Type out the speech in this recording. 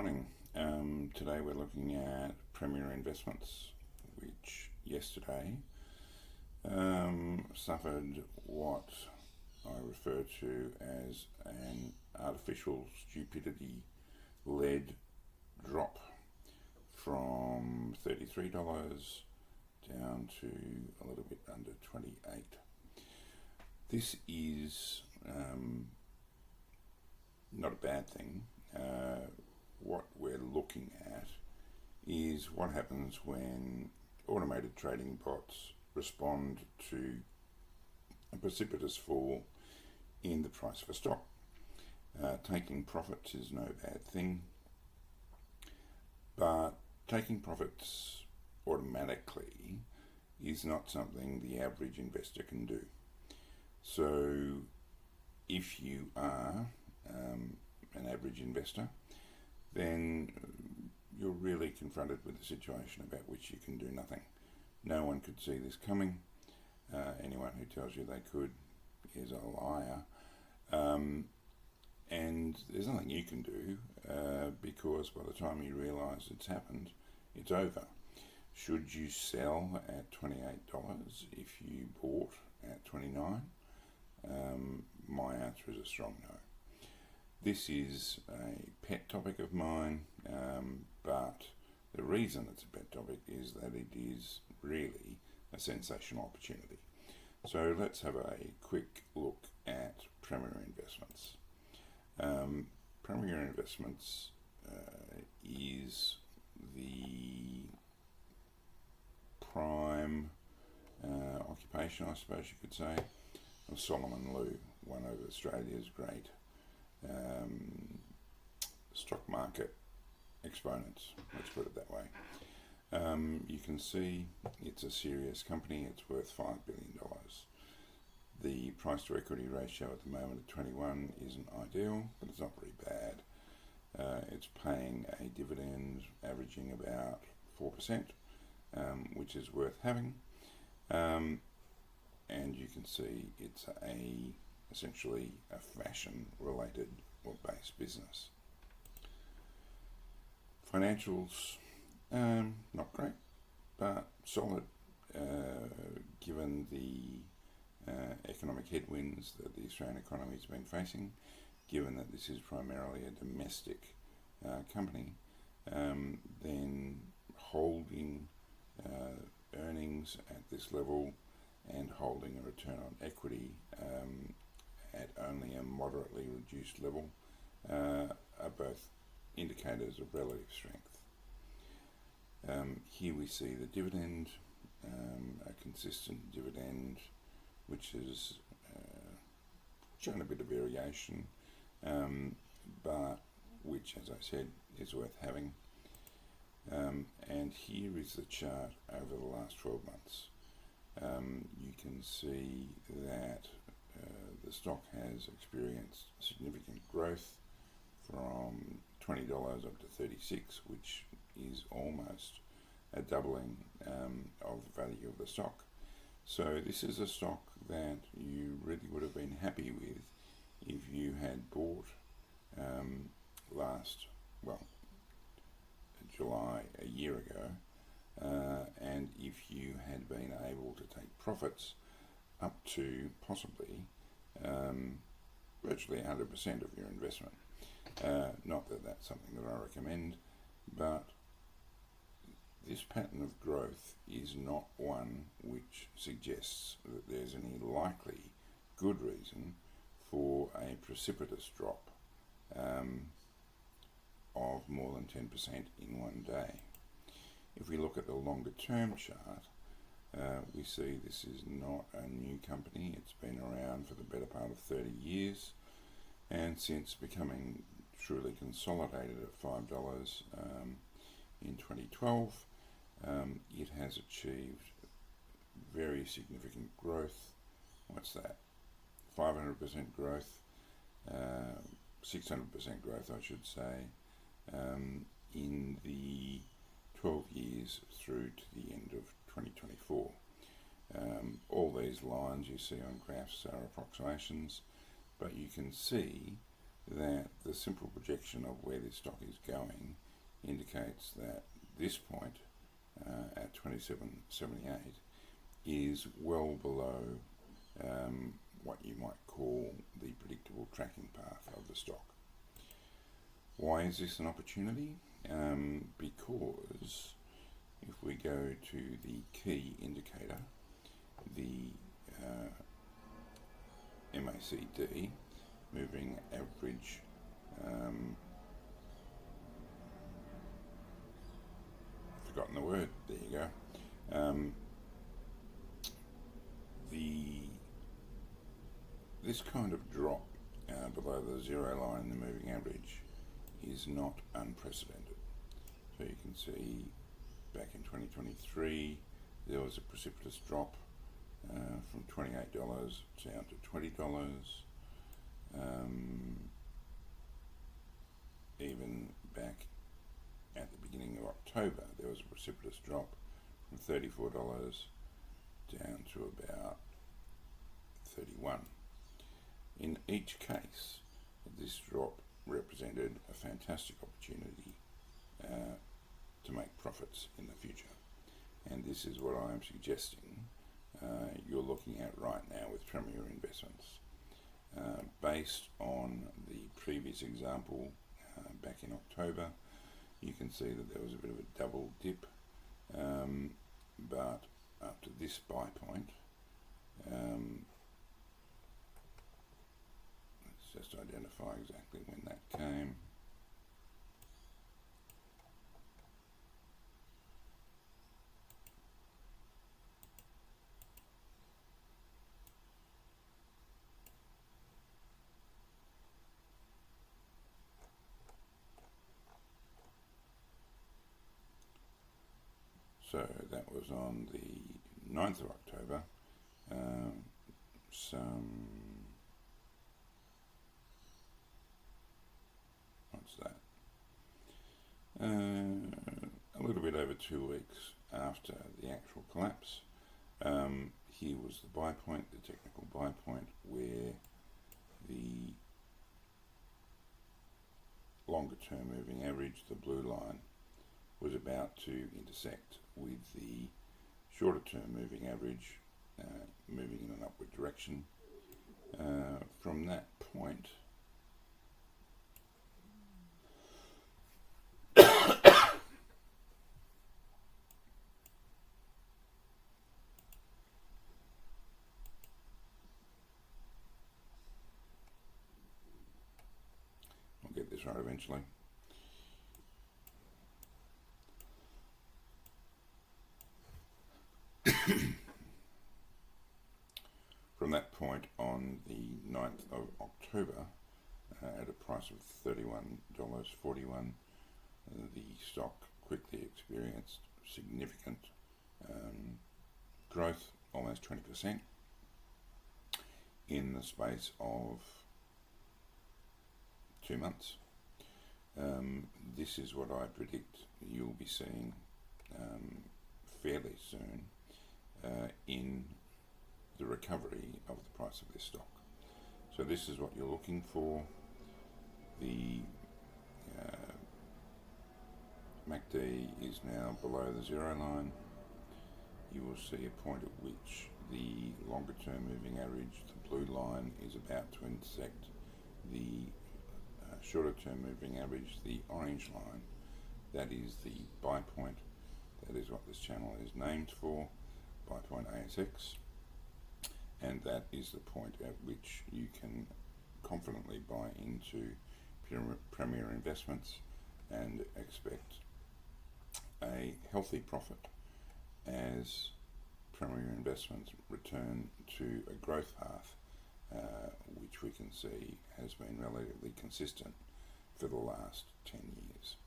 morning. Today we're looking at Premier Investments, which yesterday suffered what I refer to as an artificial stupidity-led drop from $33 down to a little bit under 28. This is not a bad thing. What we're looking at is what happens when automated trading bots respond to a precipitous fall in the price of a stock. Taking profits is no bad thing, but taking profits automatically is not something the average investor can do. So if you are an average investor, then you're really confronted with a situation about which you can do nothing. No one could see this coming. Anyone who tells you they could is a liar. And there's nothing you can do because by the time you realise it's happened, it's over. Should you sell at $28 if you bought at $29? My answer is a strong no. This is a pet topic of mine, but the reason it's a pet topic is that it is really a sensational opportunity. So let's have a quick look at Premier Investments. Premier Investments is the prime occupation, I suppose you could say, of Solomon Lew, one of Australia's great stock market exponents, let's put it that way. You can see it's a serious company. It's worth $5 billion. The price to equity ratio at the moment at 21 isn't ideal, but it's not very bad. It's paying a dividend averaging about 4%, which is worth having. And you can see it's essentially a fashion related or based business. Financials, not great, but solid given the economic headwinds that the Australian economy has been facing, given that this is primarily a domestic company, then holding earnings at this level and holding a return on equity at only a moderately reduced level are both indicators of relative strength. Here we see the dividend, a consistent dividend which has shown a bit of variation, but which, as I said, is worth having. And here is the chart over the last 12 months. You can see that the stock has experienced significant growth from $20 up to 36, which is almost a doubling of the value of the stock. So this is a stock that you really would have been happy with if you had bought July a year ago, and if you had been able to take profits up to possibly virtually 100% of your investment. Not that that's something that I recommend, but this pattern of growth is not one which suggests that there's any likely good reason for a precipitous drop of more than 10% in one day. If we look at the longer term chart, we see this is not a new company. It's been around for the better part of 30 years, and since becoming truly consolidated at $5 in 2012, it has achieved very significant growth. What's that? 500% growth, 600% growth, I should say, in the 12 years through to the end of 2024. All these lines you see on graphs are approximations, but you can see that the simple projection of where this stock is going indicates that this point at 27.78 is well below what you might call the predictable tracking path of the stock. Why is this an opportunity? Because if we go to the key indicator, the MACD, moving average, forgotten the word, there you go. This kind of drop below the zero line in the moving average is not unprecedented. So you can see back in 2023 there was a precipitous drop from $28 down to $20. Even back at the beginning of October there was a precipitous drop from $34 down to about $31. In each case, this drop represented a fantastic opportunity to make profits in the future, and this is what I am suggesting you're looking at right now with Premier Investments. Based on the previous example back in October, you can see that there was a bit of a double dip, but up to this buy point, let's just identify exactly when that came. So that was on the 9th of October, what's that? A little bit over 2 weeks after the actual collapse. Here was the buy point, the technical buy point, where the longer term moving average, the blue line, was about to intersect with the shorter term moving average, moving in an upward direction. From that point, I'll get this right eventually. From that point on the 9th of October, at a price of $31.41, the stock quickly experienced significant growth, almost 20%, in the space of 2 months. This is what I predict you'll be seeing fairly soon in the recovery of the price of this stock. So this is what you're looking for. The MACD is now below the zero line. You will see a point at which the longer term moving average, the blue line, is about to intersect the shorter term moving average, the orange line. That is the buy point. That is what this channel is named for, buy point ASX. And that is the point at which you can confidently buy into Premier Investments and expect a healthy profit as Premier Investments return to a growth path, which we can see has been relatively consistent for the last 10 years.